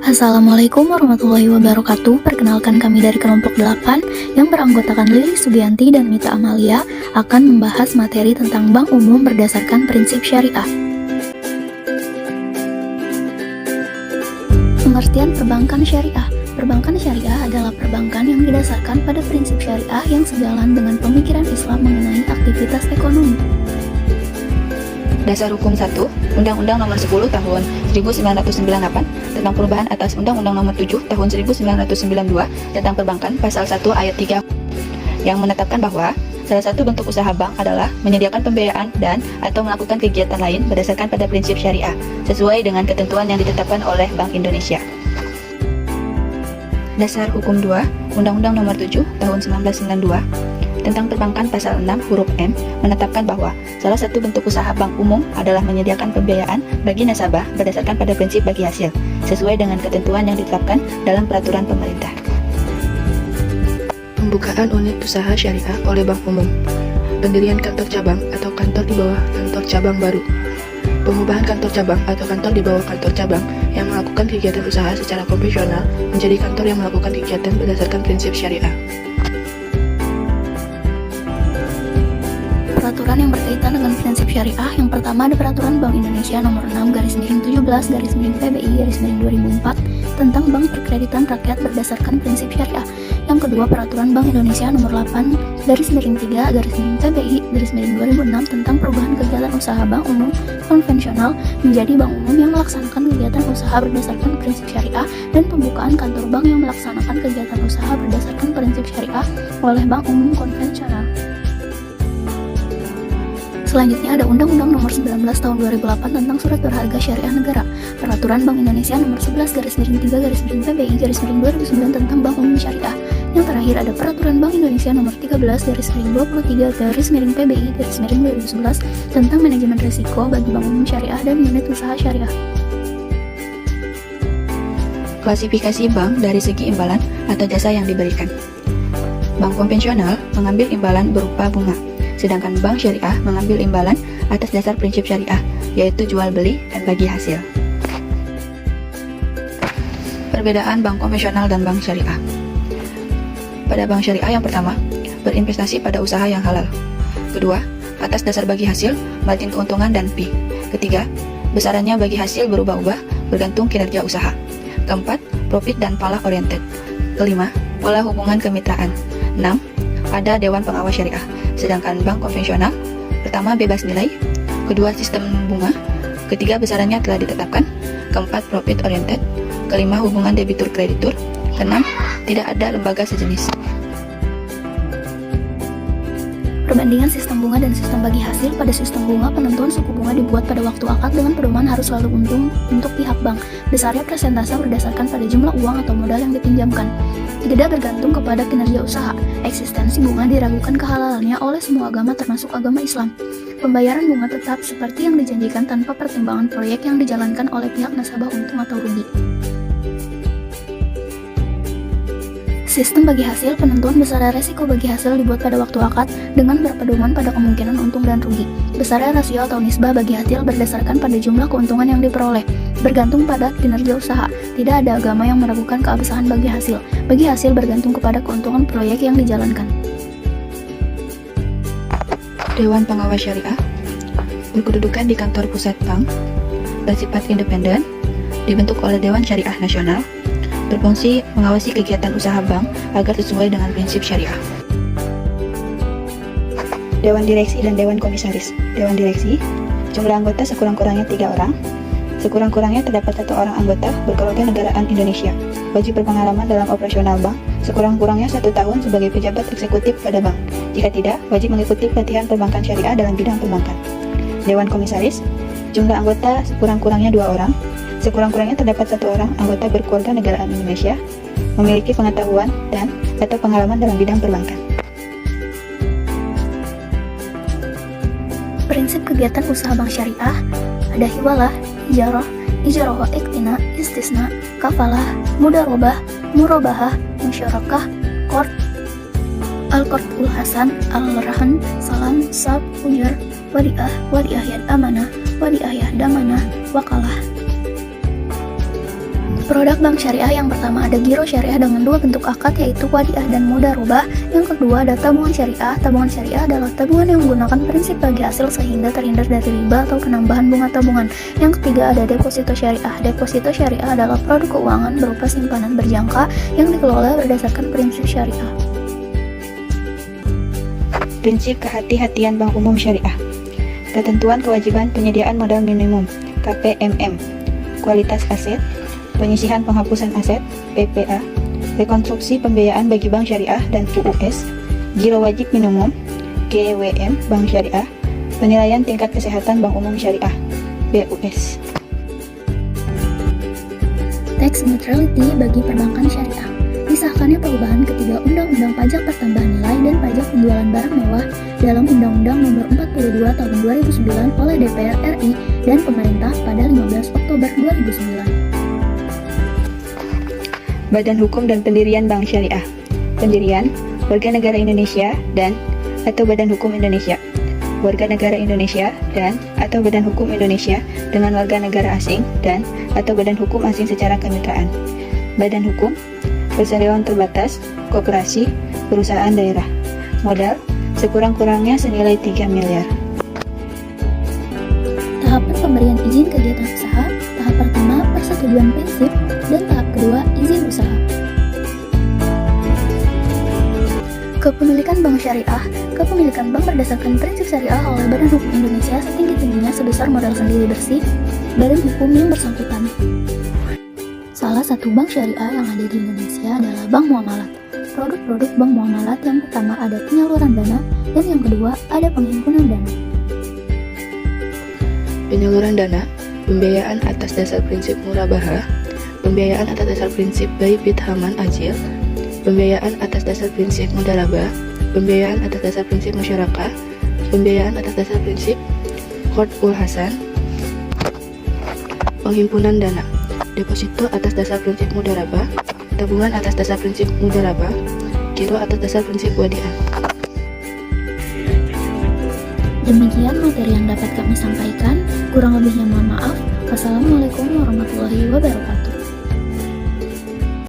Assalamualaikum warahmatullahi wabarakatuh. Perkenalkan, kami dari kelompok 8 yang beranggotakan Lili Sugianti dan Mita Amalia akan membahas materi tentang bank umum berdasarkan prinsip syariah. Pengertian perbankan syariah. Perbankan syariah adalah perbankan yang didasarkan pada prinsip syariah yang sejalan dengan pemikiran Islam mengenai aktivitas ekonomi. Dasar Hukum 1, Undang-Undang Nomor 10 Tahun 1998 tentang perubahan atas Undang-Undang Nomor 7 Tahun 1992 tentang Perbankan, Pasal 1 Ayat 3, yang menetapkan bahwa salah satu bentuk usaha bank adalah menyediakan pembiayaan dan atau melakukan kegiatan lain berdasarkan pada prinsip syariah, sesuai dengan ketentuan yang ditetapkan oleh Bank Indonesia. Dasar Hukum 2, Undang-Undang Nomor 7 Tahun 1992 tentang Perbankan, Pasal 6 huruf M menetapkan bahwa salah satu bentuk usaha bank umum adalah menyediakan pembiayaan bagi nasabah berdasarkan pada prinsip bagi hasil, sesuai dengan ketentuan yang ditetapkan dalam peraturan pemerintah. Pembukaan unit usaha syariah oleh bank umum, pendirian kantor cabang atau kantor di bawah kantor cabang baru, pengubahan kantor cabang atau kantor di bawah kantor cabang yang melakukan kegiatan usaha secara konvensional menjadi kantor yang melakukan kegiatan berdasarkan prinsip syariah. Peraturan yang berkaitan dengan prinsip syariah. Yang pertama ada Peraturan Bank Indonesia Nomor 6/17/PBI/2004 tentang Bank Perkreditan Rakyat berdasarkan prinsip syariah. Yang kedua, Peraturan Bank Indonesia Nomor 8/3/PBI/2006 tentang perubahan kegiatan usaha bank umum konvensional menjadi bank umum yang melaksanakan kegiatan usaha berdasarkan prinsip syariah, dan pembukaan kantor bank yang melaksanakan kegiatan usaha berdasarkan prinsip syariah oleh bank umum konvensional. Selanjutnya ada Undang-Undang Nomor 19 Tahun 2008 tentang Surat Berharga Syariah Negara, Peraturan Bank Indonesia Nomor 11/3/PBI/2009 tentang Bank Umum Syariah. Yang terakhir ada Peraturan Bank Indonesia Nomor 13/23/PBI/2011 tentang Manajemen Risiko bagi Bank Umum Syariah dan Unit Usaha Syariah. Klasifikasi bank dari segi imbalan atau jasa yang diberikan. Bank konvensional mengambil imbalan berupa bunga, sedangkan bank syariah mengambil imbalan atas dasar prinsip syariah, yaitu jual beli dan bagi hasil. Perbedaan bank konvensional dan bank syariah. Pada bank syariah yang pertama, berinvestasi pada usaha yang halal. Kedua, atas dasar bagi hasil, margin keuntungan dan fee. Ketiga, besarannya bagi hasil berubah-ubah bergantung kinerja usaha. Keempat, profit dan falah oriented. Kelima, pola hubungan kemitraan. 6. Ada Dewan Pengawas Syariah. Sedangkan bank konvensional, pertama bebas nilai, kedua sistem bunga, ketiga besarannya telah ditetapkan, keempat profit oriented, kelima hubungan debitur kreditur, keenam tidak ada lembaga sejenis. Perbandingan sistem bunga dan sistem bagi hasil. Pada sistem bunga, penentuan suku bunga dibuat pada waktu akad dengan pedoman harus selalu untung untuk pihak bank. Besarnya persentase berdasarkan pada jumlah uang atau modal yang dipinjamkan. Tidak bergantung kepada kinerja usaha. Eksistensi bunga diragukan kehalalannya oleh semua agama termasuk agama Islam. Pembayaran bunga tetap seperti yang dijanjikan tanpa pertimbangan proyek yang dijalankan oleh pihak nasabah untung atau rugi. Sistem bagi hasil. Penentuan besar resiko bagi hasil dibuat pada waktu akad dengan berpedoman pada kemungkinan untung dan rugi. Besarnya rasio atau nisbah bagi hasil berdasarkan pada jumlah keuntungan yang diperoleh, bergantung pada kinerja usaha. Tidak ada agama yang meragukan keabsahan bagi hasil. Bagi hasil bergantung kepada keuntungan proyek yang dijalankan. Dewan Pengawas Syariah berkedudukan di kantor pusat bank, bersifat independen, dibentuk oleh Dewan Syariah Nasional, berfungsi mengawasi kegiatan usaha bank agar sesuai dengan prinsip syariah. Dewan Direksi dan Dewan Komisaris. Dewan Direksi, jumlah anggota sekurang-kurangnya 3 orang. Sekurang-kurangnya terdapat 1 orang anggota berkewarganegaraan Indonesia. Wajib berpengalaman dalam operasional bank, sekurang-kurangnya 1 tahun sebagai pejabat eksekutif pada bank. Jika tidak, wajib mengikuti pelatihan perbankan syariah dalam bidang perbankan. Dewan Komisaris, jumlah anggota sekurang-kurangnya 2 orang. Sekurang-kurangnya terdapat 1 orang anggota berkewarganegaraan Indonesia, memiliki pengetahuan dan atau pengalaman dalam bidang perbankan. Prinsip kegiatan usaha bank syariah ada hiwalah, ijarah, ijarah iktina, istisna, kafalah, mudarobah, murabahah, musyarakah, qard, al-qardul hasan, al-rahan, salam, sab, ujar, wadiah yad amanah, wadiah yad damanah, wakalah. Produk bank syariah yang pertama ada giro syariah dengan dua bentuk akad yaitu wadiah dan mudharabah. Yang kedua ada tabungan syariah. Tabungan syariah adalah tabungan yang menggunakan prinsip bagi hasil sehingga terhindar dari riba atau penambahan bunga tabungan. Yang ketiga ada deposito syariah. Deposito syariah adalah produk keuangan berupa simpanan berjangka yang dikelola berdasarkan prinsip syariah. Prinsip kehati-hatian Bank Umum Syariah. Ketentuan kewajiban penyediaan modal minimum KPMM. Kualitas aset, penyisihan penghapusan aset PPA, rekonstruksi pembiayaan bagi bank syariah dan UUS, giro wajib minimum GWM Bank Syariah, penilaian tingkat kesehatan Bank Umum Syariah BUS. Tax neutrality bagi perbankan syariah. Disahkannya perubahan ketiga Undang-Undang Pajak Pertambahan Nilai dan Pajak Penjualan Barang Mewah dalam Undang-Undang Nomor 42 Tahun 2009 oleh DPR RI dan pemerintah pada 15 Oktober 2009. Badan Hukum dan Pendirian Bank Syariah. Pendirian Warga Negara Indonesia dan atau Badan Hukum Indonesia. Warga negara Indonesia dan atau Badan Hukum Indonesia dengan warga negara asing dan atau Badan Hukum asing secara kemitraan. Badan Hukum, perseroan terbatas, koperasi, perusahaan daerah. Modal sekurang-kurangnya senilai 3 miliar. Tahapan pemberian izin kegiatan usaha. Tahap pertama persetujuan prinsip dan tahap kedua izin usaha. Kepemilikan bank syariah. Kepemilikan bank berdasarkan prinsip syariah oleh Badan Hukum Indonesia setinggi-tingginya sebesar modal sendiri bersih badan hukum yang bersangkutan. Salah satu bank syariah yang ada di Indonesia adalah Bank Muamalat. Produk-produk bank muamalat yang pertama ada penyaluran dana dan yang kedua ada penghimpunan dana. Penyaluran dana, pembiayaan atas dasar prinsip murabahah, pembiayaan atas dasar prinsip Baibit Haman Ajil, pembiayaan atas dasar prinsip mudharabah, pembiayaan atas dasar prinsip musyarakah, pembiayaan atas dasar prinsip Qardul Hasan, penghimpunan dana, deposito atas dasar prinsip mudharabah, tabungan atas dasar prinsip mudharabah, giro atas dasar prinsip wadiah. Demikian materi yang dapat kami sampaikan. Kurang lebihnya mohon maaf. Wassalamualaikum warahmatullahi wabarakatuh.